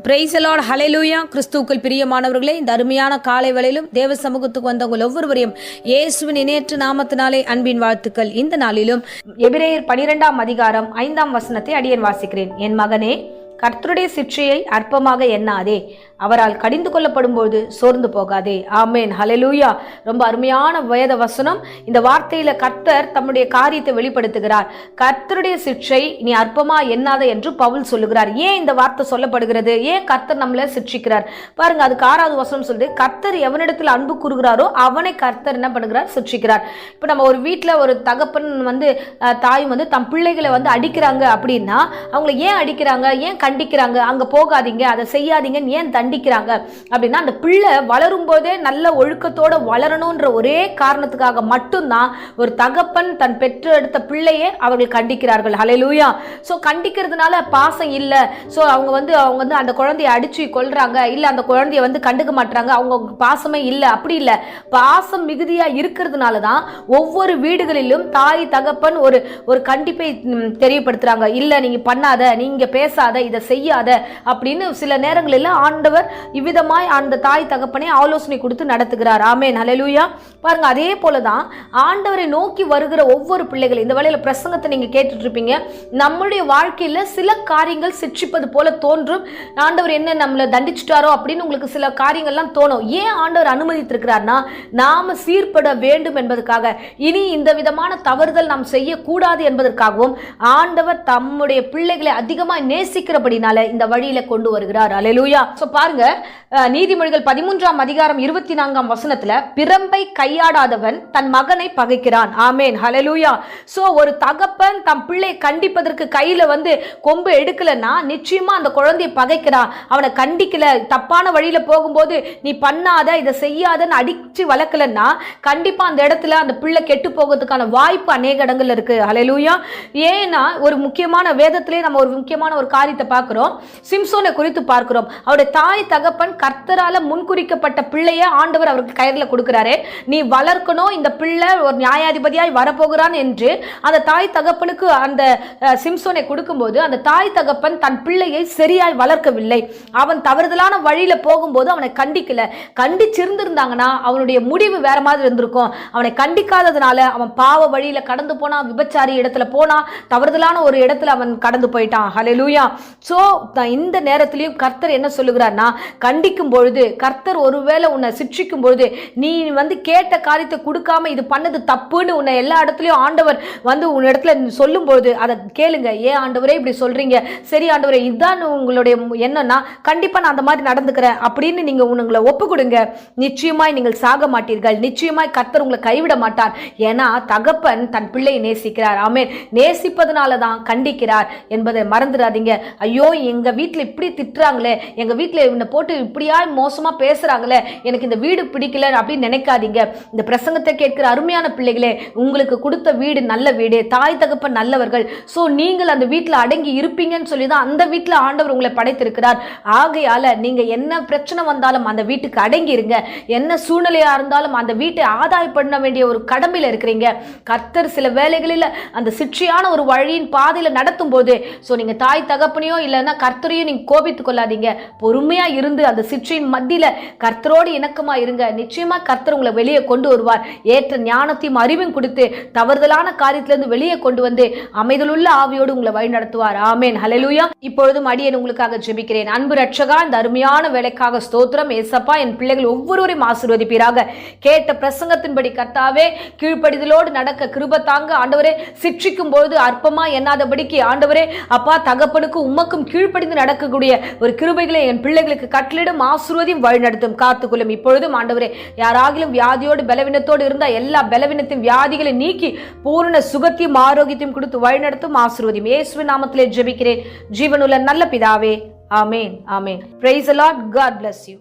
Praise the Lord, ஹல்லேலூயா. கிறிஸ்துவுக்குள் பிரியமானவர்களே, இந்த அருமையான காலை வேளையிலும் தேவ சமூகத்துக்கு வந்தவங்க ஒவ்வொருவரையும் இயேசுவின் இணையற்ற நாமத்தினாலே அன்பின் வாழ்த்துக்கள். இந்த நாளிலும் எபிரேயர் 12ஆம் அதிகாரம் 5ஆம் வசனத்தை அடியேன் வாசிக்கிறேன். என் மகனே, கர்த்தருடைய சிற்றையை அற்பமாக எண்ணாதே, அவரால் கடிந்து கொள்ளப்படும் போது சோர்ந்து போகாதே. ஆமேன், ஹல்லேலூயா. ரொம்ப அருமையான வேத வசனம். இந்த வார்த்தையில கர்த்தர் தம்முடைய காரியத்தை வெளிப்படுத்துகிறார். கர்த்தருடைய சிற்றை நீ அற்பமா எண்ணாத என்று பவுல் சொல்லுகிறார். ஏன் இந்த வார்த்தை சொல்லப்படுகிறது? ஏன் கர்த்தர் நம்மளை சிற்சிக்கிறார்? பாருங்க, அதுக்கு 6வது வசனம் சொல்லுது, கர்த்தர் எவனிடத்தில் அன்பு கூறுகிறாரோ அவனை கர்த்தர் என்ன பண்ணுகிறார்? சிற்சிக்கிறார். இப்போ நம்ம ஒரு வீட்டில் ஒரு தகப்பன் தாய் தம் பிள்ளைகளை அடிக்கிறாங்க அப்படின்னா அவங்களை ஏன் அடிக்கிறாங்க, ஏன் கண்டிக்கிறாங்க? அங்க போகாதீங்க, அதை செய்யாதீங்கன்னு ஏன் தண்டிக்கிறாங்க அப்படின்னா, அந்த பிள்ளை வளரும் போதே நல்ல ஒழுக்கத்தோட வளரணும்ன்ற ஒரே காரணத்துக்காக மட்டும்தான் ஒரு தகப்பன் தன் பெற்று எடுத்த பிள்ளையே அவர்கள் கண்டிக்கிறார்கள். ஹல்லேலூயா. சோ கண்டிக்கிறதுனால பாசம் இல்ல, சோ அவங்க அந்த குழந்தையை அடிச்சு கொல்றாங்க, இல்ல அந்த குழந்தைய கண்டுக்க மாட்டாங்க, அவங்க பாசமே இல்ல. அப்படி இல்ல, பாசம் மிகுதியா இருக்கிறதுனால தான் ஒவ்வொரு வீடுகளிலும் தாய் தகப்பன் ஒரு கண்டிப்பை தெரியப்படுத்துறாங்க. இல்ல நீங்க பண்ணாத, நீங்க பேசாத, இதை செய்யாத அப்படின்னு சில நேரங்களில் ஆண்டவர் இவ்விதமாய் அந்த தாய் தகப்பனை ஆலோசனை கொடுத்து நடத்துகிறார். ஆமென், ஹல்லேலூயா. பாருங்க, அதே போலதான் ஆண்டவரை நோக்கி வருகிற ஒவ்வொரு பிள்ளைகளும், இந்த வேளையில பிரசங்கத்தை நீங்க கேட்டுட்டு இருப்பீங்க, நம்மளுடைய வாழ்க்கையில சில காரியங்கள் சிற்சிப்பது போல தோன்றும். ஆண்டவர் என்ன நம்மளை தண்டிச்சுட்டாரோ அப்படின்னு உங்களுக்கு சில காரியங்கள்லாம் தோணும். ஏன் ஆண்டவர் அனுமதித்திருக்கிறார்னா, நாம சீர்பட வேண்டும் என்பதற்காக, இனி இந்த விதமான தவறுதல் நாம் செய்யக்கூடாது என்பதற்காகவும் ஆண்டவர் தம்முடைய பிள்ளைகளை அதிகமாக நேசிக்கிறபடினால இந்த வழியில கொண்டு வருகிறார். ஹல்லேலூயா. சோ பாருங்க, நீதிமொழிகள் 13ஆம் அதிகாரம் 24ஆம் வசனத்துல, பிரம்பை கையாடாதவன் தன் மகனை பகைக்கிறான். ஆமேன், ஹல்லேலூயா. சோ ஒரு தகப்பன் தம் பிள்ளையை கண்டிப்பதற்கு கையில கொம்பு எடுக்கலன்னா நிச்சயமா அந்த குழந்தையை பகைக்கிறான், அவனை கண்டிக்கல, தப்பான வழியில போகும்போது நீ பண்ணாத, இதை செய்யாதன்னு அடிச்சு வளர்க்கலன்னா கண்டிப்பா அந்த இடத்துல அந்த பிள்ளை கெட்டு போகிறதுக்கான வாய்ப்பு அநேக இடங்கள்ல இருக்கு. ஹல்லேலூயா. ஏன்னா ஒரு முக்கியமான வேதத்திலே நம்ம ஒரு முக்கியமான ஒரு காரியத்தை பார்க்கிறோம். சிம்சோனை குறித்து பார்க்கிறோம். அவருடைய தாய் தகப்பன் கர்த்தரால முன்குறிக்கப்பட்ட பிள்ளைய ஆண்டவர் அவருக்கு கையில கொடுக்கிறாரே, நீ வளர்க்கணும், இந்த பிள்ளை ஒரு நியாயாதிபதியாய் வரப்போகிறான் என்று அந்த தாய் தகப்பனுக்கு அந்த சிம்சோனை கொடுக்கும்போது அந்த தாய் தகப்பன் தன் பிள்ளையை சரியாய் வளர்க்கவில்லை. அவன் தவறுதலான வழியில போகும்போது அவனை கண்டிக்கல. கண்டிச்சிருந்திருந்தாங்கன்னா அவனுடைய முடிவு வேற மாதிரி இருந்திருக்கும். அவனை கண்டிக்காததுனால அவன் பாவ வழியில கடந்து போனான், விபச்சாரி இடத்துல போனான், தவறுதலான ஒரு இடத்துல அவன் கடந்து போயிட்டான். ஹல்லேலூயா. சோ இந்த நேரத்திலையும் கர்த்தர் என்ன சொல்லுகிறார்னா, கண்டிக்கும் பொழுது கர்த்தர் ஒருவேளை உன்னை சிட்சிக்கும் பொழுது நீ கேட்ட காரியத்தை கொடுக்காம இது பண்ணது தப்புன்னு உன்னை எல்லா இடத்துலயும் ஆண்டவர் உன் இடத்துல சொல்லும் பொழுது அதை கேளுங்க. ஏன் ஆண்டவரே இப்படி சொல்றீங்க? சரி ஆண்டவரே, இதுதான் உங்களுடைய என்னன்னா, கண்டிப்பா நான் அந்த மாதிரி நடந்துக்கிறேன் அப்படின்னு நீங்க உங்களை ஒப்பு கொடுங்க. நிச்சயமாய் நீங்கள் சாக மாட்டீர்கள். நிச்சயமாய் கர்த்தர் உங்களை கைவிட மாட்டார். ஏன்னா தகப்பன் தன் பிள்ளையை நேசிக்கிறார். ஆமென். நேசிப்பதனாலதான் கண்டிக்கிறார் என்பதை மறந்துடாதீங்க. ஐயோ, எங்க வீட்டுல இப்படி திட்டுறாங்களே, எங்க வீட்டுல இவனை போட்டு இப்படியா மோசமா பேசுறாங்களே, எனக்கு இந்த வீடு பிடிக்கல அப்படின்னு நினைக்காதீங்க. இந்த பிரசங்கத்தை கேட்கிற அருமையான பிள்ளைகளே, உங்களுக்கு கொடுத்த வீடு நல்ல வீடு, தாய் தகப்பன் நல்லவர்கள். சோ நீங்கள் அந்த வீட்டுல அடங்கி இருப்பீங்கன்னு சொல்லிதான் அந்த வீட்டுல ஆண்டவர் உங்களை படைத்திருக்கிறார். ஆகையால நீங்க என்ன பிரச்சனை வந்தாலும் அந்த வீட்டுக்கு அடங்கி இருங்க. என்ன சூழ்நிலையா இருந்தாலும் அந்த வீட்டை ஆதாயப்பட வேண்டிய ஒரு கடமையில இருக்கிறீங்க. கர்த்தர் சில வேளைகளில் அந்த சிற்றையான ஒரு வழியின் பாதையில நடத்தும் போது நீங்க தாய் தகப்பனையோ இல்லைன்னா கர்த்தரையும் நீங்க கோபித்துக் கொள்ளாதீங்க. பொறுமையா இருந்து அந்த சிற்றையின் மத்தியில கர்த்தரோடு இணக்கமா இருங்க. நிச்சயமா கர்த்தர் உங்களை வெளியே கொண்டு வருவார். ஏற்ற ஞானத்தையும் அறிவும் கொடுத்து தவறுதலான காரியத்திலிருந்து வெளியே கொண்டு வந்து அமைதலுள்ள ஆவியோடு உங்களை வழி நடத்துவார். ஆமென், ஹல்லேலூயா. இப்பொழுதும் அடியேன் உங்களுக்காக ஜெபிக்கிறேன். அன்பு ரட்சகா, இந்த அருமையான வேலைக்காக ஸ்தோத்திரம். ஏசப்பா, என் பிள்ளைகள் ஒவ்வொருவரையும் ஆசீர்வதிப்பீராக. கேட்ட பிரசங்கத்தின்படி கர்த்தாவே கீழ்ப்படிதலோடு நடக்க கிருபை தாங்க. ஆண்டவரே, சிட்சிக்கும் பொழுது அற்பமா எண்ணாதபடிக்கு ஆண்டவரே அப்பா, தகப்பனுக்கும் உமக்கும் கீழ்ப்படிந்து நடக்கக்கூடிய ஒரு கிருபைகளை என் பிள்ளைகளுக்கு கட்டளிடும், ஆசீர்வதியும், வழிநடத்தும், காத்துக்கொள்ளும். இப்பொழுதும் ஆண்டவரே, யாராகிலும் வியாதியோடு பலவீனத்தோடு இருந்தா எல்லா பலவீனத்தையும் வியாதிகளை நீக்கி பூரண சுகத்தையும் ஆரோக்கியத்தையும் கொடுத்து வழிநடத்தும், ஆசீர்வதியும். இயேசுவின் நாமத்திலே ஜெபிக்கிறேன் ஜீவனுள்ள நல்ல பிதாவே. ஆமென், ஆமென். Praise the Lord. God bless you.